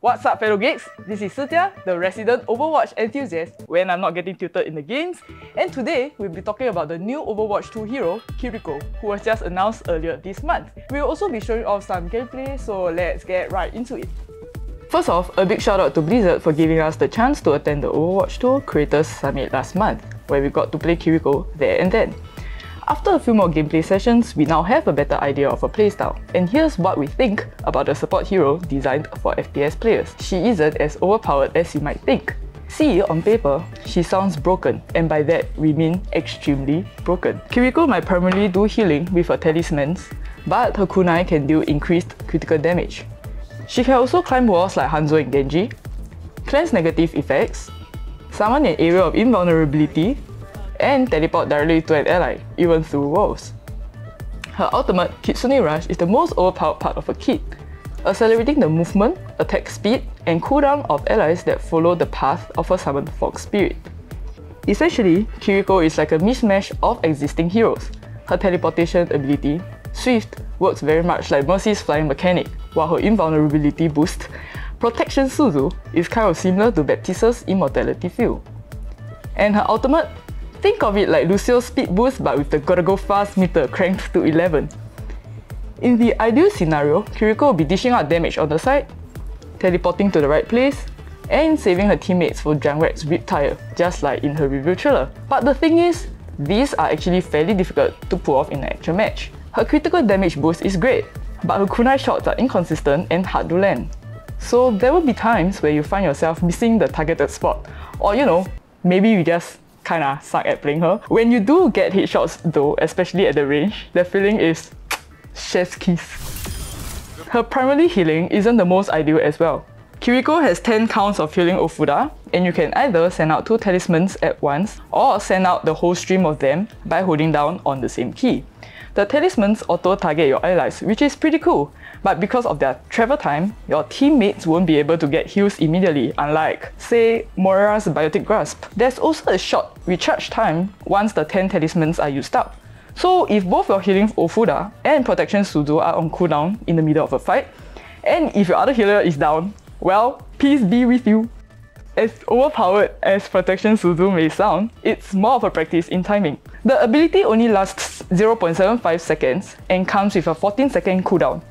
What's up fellow geeks, this is Sutya, the resident Overwatch enthusiast when I'm not getting tilted in the games, and today we'll be talking about the new Overwatch 2 hero, Kiriko, who was just announced earlier this month. We'll also be showing off some gameplay, so let's get right into it. First off, a big shout out to Blizzard for giving us the chance to attend the Overwatch 2 Creators Summit last month, where we got to play Kiriko there and then. After a few more gameplay sessions, we now have a better idea of her playstyle, and here's what we think about the support hero designed for FPS players. She isn't as overpowered as you might think. See, on paper, she sounds broken, and by that we mean extremely broken. Kiriko might primarily do healing with her talismans, but her kunai can deal increased critical damage. She can also climb walls like Hanzo and Genji, cleanse negative effects, summon an area of invulnerability, and teleport directly to an ally, even through walls. Her ultimate, Kitsune Rush, is the most overpowered part of her kit, accelerating the movement, attack speed, and cooldown of allies that follow the path of her summoned Fox Spirit. Essentially, Kiriko is like a mismatch of existing heroes. Her teleportation ability, Swift, works very much like Mercy's flying mechanic, while her invulnerability boost, Protection Suzu, is kind of similar to Baptiste's immortality field. And her ultimate, think of it like Lucio's speed boost but with the gotta go fast meter cranked to 11. In the ideal scenario, Kiriko will be dishing out damage on the side, teleporting to the right place, and saving her teammates for Junkrat's Rip Tire, just like in her review trailer. But the thing is, these are actually fairly difficult to pull off in an actual match. Her critical damage boost is great, but her kunai shots are inconsistent and hard to land. So there will be times where you find yourself missing the targeted spot, or maybe you just kinda suck at playing her. When you do get hit shots though, especially at the range, the feeling is chef's kiss. Her primarily healing isn't the most ideal as well. Kiriko has 10 counts of healing Ofuda, and you can either send out 2 talismans at once or send out the whole stream of them by holding down on the same key. The talismans auto-target your allies, which is pretty cool, but because of their travel time, your teammates won't be able to get heals immediately, unlike, say, Moira's Biotic Grasp. There's also a short recharge time once the 10 talismans are used up. So if both your healing Ofuda and Protection Suzu are on cooldown in the middle of a fight, and if your other healer is down, well, peace be with you. As overpowered as Protection Suzu may sound, it's more of a practice in timing. The ability only lasts 0.75 seconds and comes with a 14-second cooldown,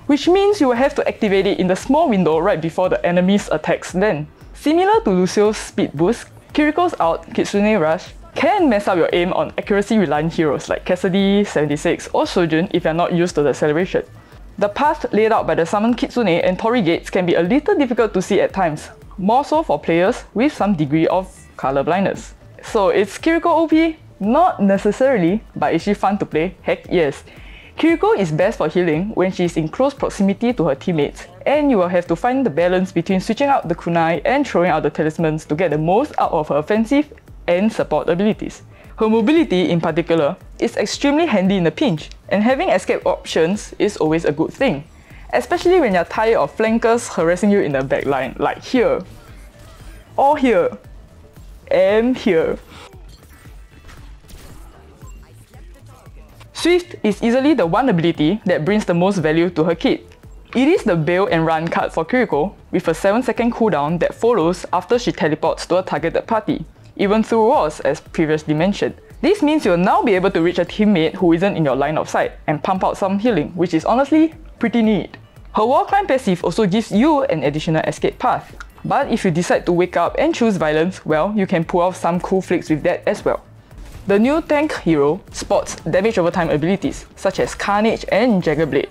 which means you will have to activate it in the small window right before the enemy's attacks land. Similar to Lucio's speed boost, Kiriko's ult, Kitsune Rush, can mess up your aim on accuracy-reliant heroes like Cassidy, 76, or Sojourn if you're not used to the acceleration. The path laid out by the summoned Kitsune and Tori gates can be a little difficult to see at times, more so for players with some degree of color blindness. So is Kiriko OP? Not necessarily, but is she fun to play? Heck yes. Kiriko is best for healing when she is in close proximity to her teammates, and you will have to find the balance between switching out the kunai and throwing out the talismans to get the most out of her offensive and support abilities. Her mobility in particular is extremely handy in a pinch, and having escape options is always a good thing, especially when you're tired of flankers harassing you in the backline, like here, or here, and here. Swift is easily the one ability that brings the most value to her kit. It is the bail and run card for Kiriko, with a 7-second cooldown that follows after she teleports to a targeted party, even through walls as previously mentioned. This means you'll now be able to reach a teammate who isn't in your line of sight and pump out some healing, which is honestly pretty neat. Her wall climb passive also gives you an additional escape path, but if you decide to wake up and choose violence, well, you can pull off some cool flicks with that as well. The new tank hero sports damage over time abilities such as Carnage and Jagger Blade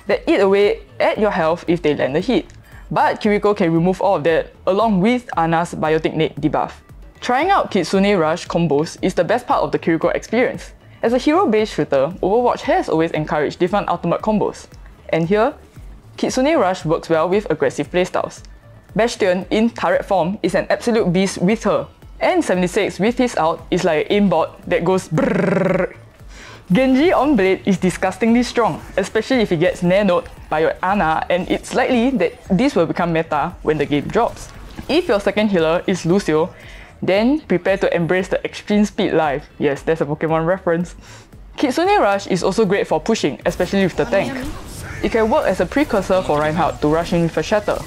that eat away at your health if they land a hit, but Kiriko can remove all of that along with Ana's Biotic Nade debuff. Trying out Kitsune Rush combos is the best part of the Kiriko experience. As a hero-based shooter, Overwatch has always encouraged different ultimate combos, and here, Kitsune Rush works well with aggressive playstyles. Bastion in turret form is an absolute beast with her, and 76 with his ult is like an aimbot that goes brrrr. Genji on Blade is disgustingly strong, especially if he gets nanoed by your Ana, and it's likely that this will become meta when the game drops. If your second healer is Lucio, then prepare to embrace the extreme speed life. Yes, that's a Pokemon reference. Kitsune Rush is also great for pushing, especially with the tank. It can work as a precursor for Reinhardt to rush in with a Shatter.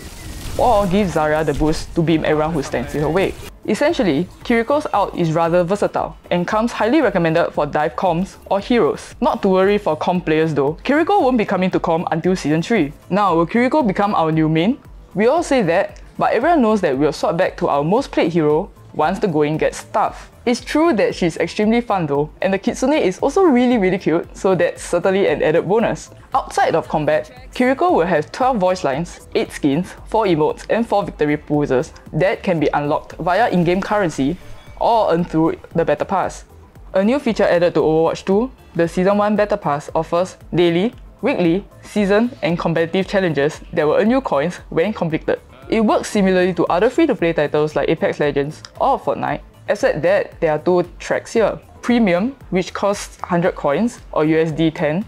or give Zarya the boost to beam everyone who stands in her way. Essentially, Kiriko's ult is rather versatile and comes highly recommended for dive comps or heroes. Not to worry for comp players though, Kiriko won't be coming to comp until Season 3. Now, will Kiriko become our new main? We all say that, but everyone knows that we'll swap back to our most played hero once the going gets tough. It's true that she's extremely fun though, and the Kitsune is also really cute, so that's certainly an added bonus. Outside of combat, Kiriko will have 12 voice lines, 8 skins, 4 emotes, and 4 victory poses that can be unlocked via in-game currency or earned through the Battle Pass. A new feature added to Overwatch 2, the Season 1 Battle Pass offers daily, weekly, season, and competitive challenges that will earn you coins when completed. It works similarly to other free-to-play titles like Apex Legends or Fortnite, except that there are 2 tracks here. Premium, which costs 100 coins or USD 10,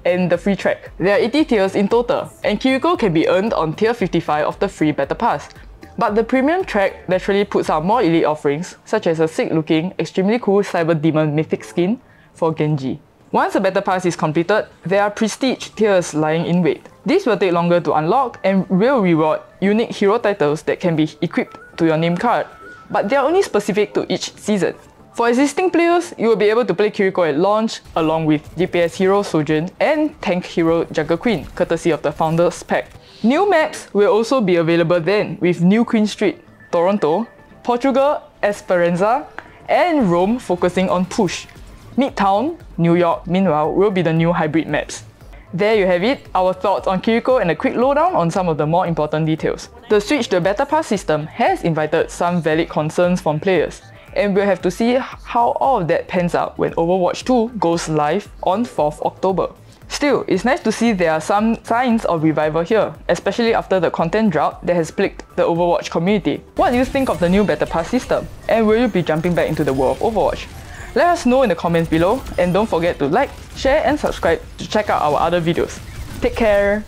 and the free track. There are 80 tiers in total, and Kiriko can be earned on tier 55 of the free Battle Pass. But the premium track naturally puts out more elite offerings, such as a sick-looking, extremely cool Cyber Demon mythic skin for Genji. Once the Battle Pass is completed, there are prestige tiers lying in wait. These will take longer to unlock and will reward unique hero titles that can be equipped to your name card, but they are only specific to each season. For existing players, you will be able to play Kiriko at launch along with DPS hero Sojourn and tank hero Jungle Queen, courtesy of the Founders Pack. New maps will also be available then with New Queen Street, Toronto, Portugal, Esperanza, and Rome focusing on push. Midtown, New York, meanwhile, will be the new hybrid maps. There you have it, our thoughts on Kiriko and a quick lowdown on some of the more important details. The switch to a Battle Pass system has invited some valid concerns from players, and we'll have to see how all of that pans out when Overwatch 2 goes live on 4th October. Still, it's nice to see there are some signs of revival here, especially after the content drought that has plagued the Overwatch community. What do you think of the new Battle Pass system? And will you be jumping back into the world of Overwatch? Let us know in the comments below, and don't forget to like, share and subscribe to check out our other videos. Take care!